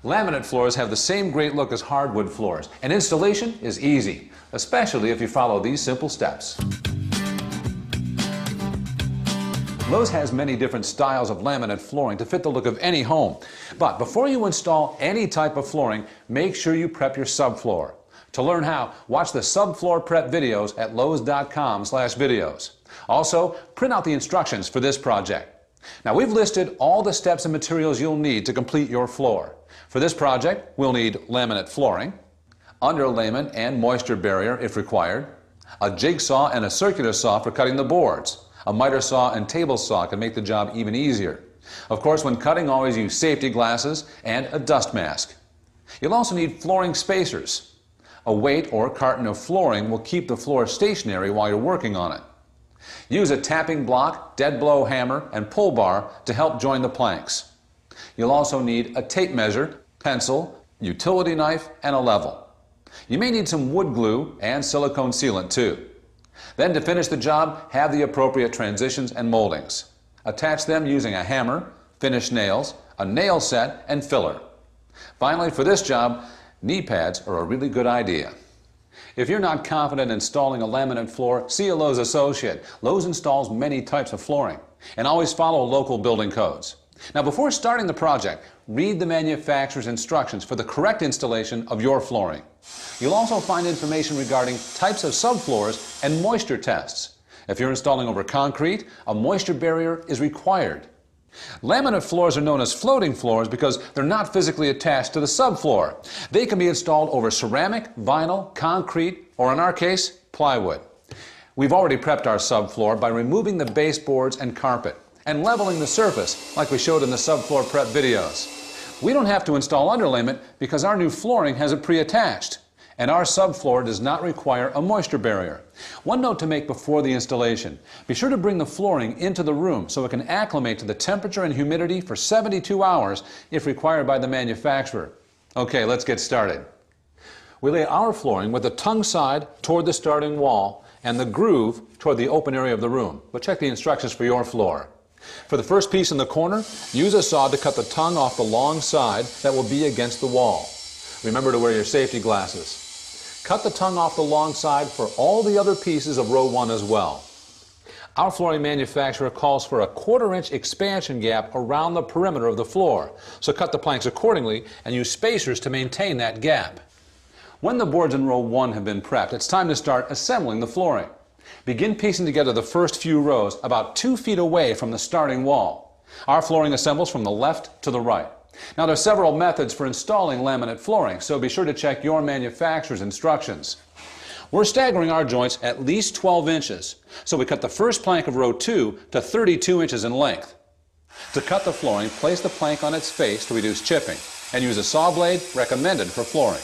Laminate floors have the same great look as hardwood floors, and installation is easy, especially if you follow these simple steps. Lowe's has many different styles of laminate flooring to fit the look of any home. But before you install any type of flooring, make sure you prep your subfloor. To learn how, watch the subfloor prep videos at lowes.com/videos. Also, print out the instructions for this project. Now, we've listed all the steps and materials you'll need to complete your floor. For this project, we'll need laminate flooring, underlayment and moisture barrier if required, a jigsaw and a circular saw for cutting the boards. A miter saw and table saw can make the job even easier. Of course, when cutting, always use safety glasses and a dust mask. You'll also need flooring spacers. A weight or carton of flooring will keep the floor stationary while you're working on it. Use a tapping block, dead blow hammer, and pull bar to help join the planks. You'll also need a tape measure, pencil, utility knife, and a level. You may need some wood glue and silicone sealant too. Then to finish the job, have the appropriate transitions and moldings. Attach them using a hammer, finish nails, a nail set, and filler. Finally, for this job, knee pads are a really good idea. If you're not confident installing a laminate floor, see a Lowe's associate. Lowe's installs many types of flooring, and always follow local building codes. Now, before starting the project, read the manufacturer's instructions for the correct installation of your flooring. You'll also find information regarding types of subfloors and moisture tests. If you're installing over concrete, a moisture barrier is required. Laminate floors are known as floating floors because they're not physically attached to the subfloor. They can be installed over ceramic, vinyl, concrete, or in our case, plywood. We've already prepped our subfloor by removing the baseboards and carpet and leveling the surface like we showed in the subfloor prep videos. We don't have to install underlayment because our new flooring has it pre-attached, and our subfloor does not require a moisture barrier. One note to make before the installation: be sure to bring the flooring into the room so it can acclimate to the temperature and humidity for 72 hours if required by the manufacturer. Okay, let's get started. We lay our flooring with the tongue side toward the starting wall and the groove toward the open area of the room. But check the instructions for your floor. For the first piece in the corner, use a saw to cut the tongue off the long side that will be against the wall. Remember to wear your safety glasses. Cut the tongue off the long side for all the other pieces of row 1 as well. Our flooring manufacturer calls for a 1/4-inch expansion gap around the perimeter of the floor, so cut the planks accordingly and use spacers to maintain that gap. When the boards in row 1 have been prepped, it's time to start assembling the flooring. Begin piecing together the first few rows about 2 feet away from the starting wall. Our flooring assembles from the left to the right. Now, there are several methods for installing laminate flooring, so be sure to check your manufacturer's instructions. We're staggering our joints at least 12 inches, so we cut the first plank of row 2 to 32 inches in length. To cut the flooring, place the plank on its face to reduce chipping, and use a saw blade recommended for flooring.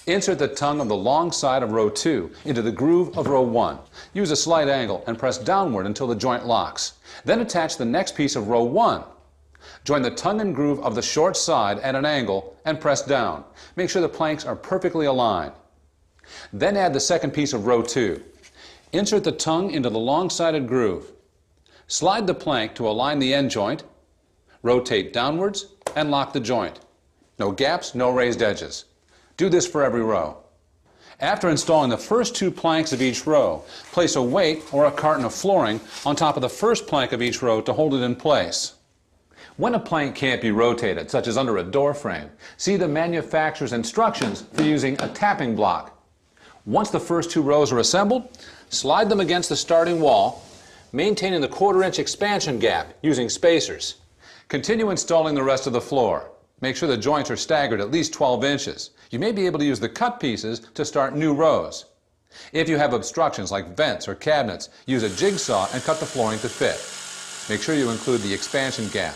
Insert the tongue of the long side of row 2 into the groove of row 1. Use a slight angle and press downward until the joint locks. Then attach the next piece of row 1. Join the tongue and groove of the short side at an angle and press down. Make sure the planks are perfectly aligned. Then add the second piece of row 2. Insert the tongue into the long-sided groove. Slide the plank to align the end joint, rotate downwards, and lock the joint. No gaps, no raised edges. Do this for every row. After installing the first 2 planks of each row, place a weight or a carton of flooring on top of the first plank of each row to hold it in place. When a plank can't be rotated, such as under a door frame, see the manufacturer's instructions for using a tapping block. Once the first 2 rows are assembled, slide them against the starting wall, maintaining the 1/4-inch expansion gap using spacers. Continue installing the rest of the floor. Make sure the joints are staggered at least 12 inches. You may be able to use the cut pieces to start new rows. If you have obstructions like vents or cabinets, use a jigsaw and cut the flooring to fit. Make sure you include the expansion gap.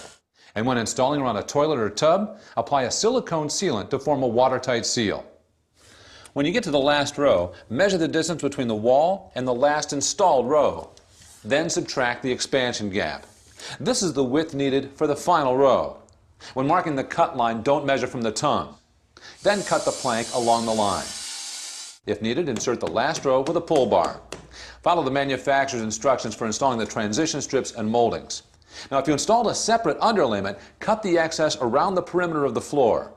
And when installing around a toilet or tub, apply a silicone sealant to form a watertight seal. When you get to the last row, measure the distance between the wall and the last installed row. Then subtract the expansion gap. This is the width needed for the final row. When marking the cut line, don't measure from the tongue. Then cut the plank along the line. If needed, insert the last row with a pull bar. Follow the manufacturer's instructions for installing the transition strips and moldings. Now, if you installed a separate underlayment, cut the excess around the perimeter of the floor.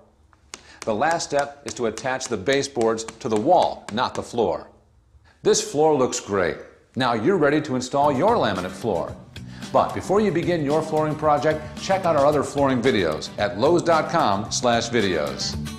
The last step is to attach the baseboards to the wall, not the floor. This floor looks great. Now you're ready to install your laminate floor. But before you begin your flooring project, check out our other flooring videos at lowes.com/videos.